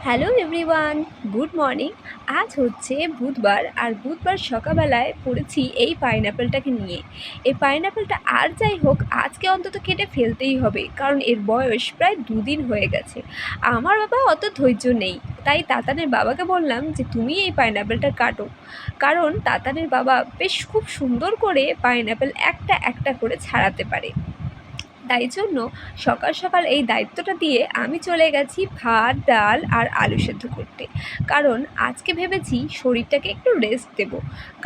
Hello everyone, good morning. আজ হচ্ছে বুধবার, আর বুধবার সকালবেলায় পড়েছি এই পাইনঅ্যাপেলটাকে নিয়ে। এই পাইনঅ্যাপেলটা আর যাই হোক, আজকে অন্তত কেটে ফেলতেই হবে, কারণ এর বয়স প্রায় 2 দিন হয়ে গেছে। আমার বাবা অত ধৈর্য নেই, তাই তাতানের বাবাকে বললাম যে তুমি এই পাইনঅ্যাপেলটা কাটো, কারণ তাতানের বাবা বেশ খুব সুন্দর করে পাইনঅ্যাপেল একটা একটা করে ছাড়াতে পারে। তাই জন্য সকাল সকাল এই দায়িত্বটা দিয়ে আমি চলে গেছি ভাত, ডাল আর আলু সেদ্ধ করতে। কারণ আজকে ভেবেছি শরীরটাকে একটু রেস্ট দেব,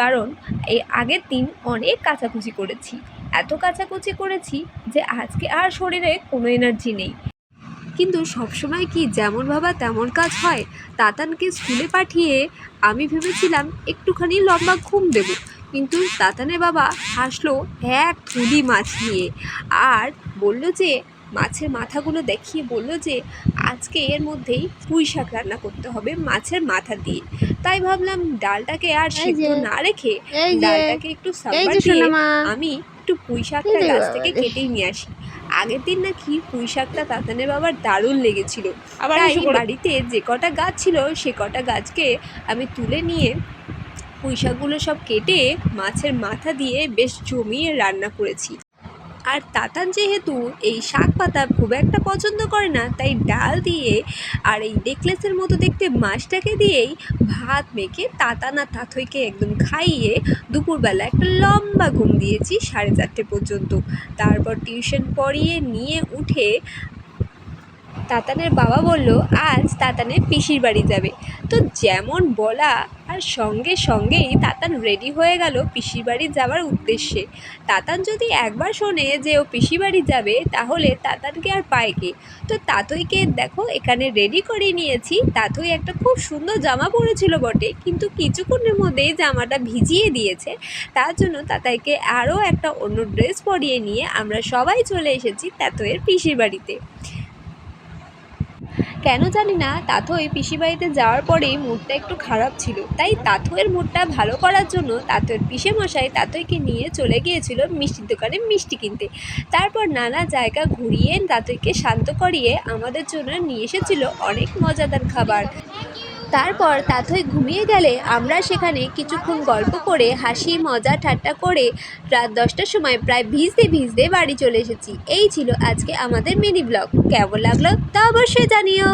কারণ এই আগের দিন অনেক কাচাকুচি করেছি, এত কাচাকুচি করেছি যে আজকে আর শরীরে কোনো এনার্জি নেই। কিন্তু সবসময় কি যেমন ভাবা তেমন কাজ হয়? তাতানকে স্কুলে পাঠিয়ে আমি ভেবেছিলাম একটুখানি লম্বা ঘুম দেব, কিন্তু তাতানের বাবা হাসলো এক থলি মাছ নিয়ে, আর বলল যে মাছের মাথাগুলো দেখিয়ে বলল যে আজকে এর মধ্যেই পুঁই শাক রান্না করতে হবে মাছের মাথা দিয়ে। তাই ভাবলাম ডালটাকে আর এই সিদ্ধ যে না রেখে এই যে ডালটাকে একটু এই সাম্বার যে দিয়ে সোনামা, আমি একটু পুঁই শাকটা এই গাছ থেকে বাবারে, কেটেই নিয়ে আসি। আগের দিন নাকি পুঁই শাকটা তাতানের বাবার দারুণ লেগেছিল, আবার তাই হিসু করে। বাড়িতে যে কটা গাছ ছিল সে কটা গাছকে আমি তুলে নিয়ে পুঁই শাকগুলো সব কেটে মাছের মাথা দিয়ে বেশ জমিয়ে রান্না করেছি। আর তাতান যেহেতু এই শাক পাতা খুব একটা পছন্দ করে না, তাই ডাল দিয়ে আর এই নেকলেসের মতো দেখতে মাছটাকে দিয়েই ভাত মেখে তাতান আর তাথইকে একদম খাইয়ে দুপুরবেলা একটা লম্বা ঘুম দিয়েছি 4:30 পর্যন্ত। তারপর টিউশন পড়িয়ে নিয়ে উঠে তাতানের বাবা বলল আজ তাতানের পিসির বাড়ি যাবে। তো যেমন বলা আর সঙ্গে সঙ্গেই তাতান রেডি হয়ে গেল পিসির বাড়ি যাওয়ার উদ্দেশ্যে। তাতান যদি একবার শোনে যে ও পিসি বাড়ি যাবে, তাহলে তাতানকে আর পায় কে? তো তাতইকে দেখো এখানে রেডি করে নিয়েছি। তাতই একটা খুব সুন্দর জামা পরেছিল বটে, কিন্তু কিছুক্ষণের মধ্যেই জামাটা ভিজিয়ে দিয়েছে। তার জন্য তাতাইকে আরও একটা অন্য ড্রেস পরিয়ে নিয়ে আমরা সবাই চলে এসেছি তাতইয়ের পিসির বাড়িতে। কেন জানি না, তাথই পিসিবাড়িতে যাওয়ার পরেই মুডটা একটু খারাপ ছিল, তাই তাথইয়ের মুডটা ভালো করার জন্য তাথইয়ের পিসেমশাই তাথইকে নিয়ে চলে গিয়েছিল মিষ্টির দোকানে মিষ্টি কিনতে। তারপর নানা জায়গা ঘুরিয়ে তাথইকে শান্ত করিয়ে আমাদের জন্য নিয়ে এসেছিল অনেক মজাদার খাবার। তারপর তাথই ঘুমিয়ে গেলে আমরা সেখানে কিছুক্ষণ গল্প করে হাসি মজা ঠাট্টা করে রাত 10টার সময় প্রায় ভিজতে ভিজতে বাড়ি চলে এসেছি। এই ছিল আজকে আমাদের মিনি ব্লগ। কেমন লাগলো তা অবশ্যই জানিও।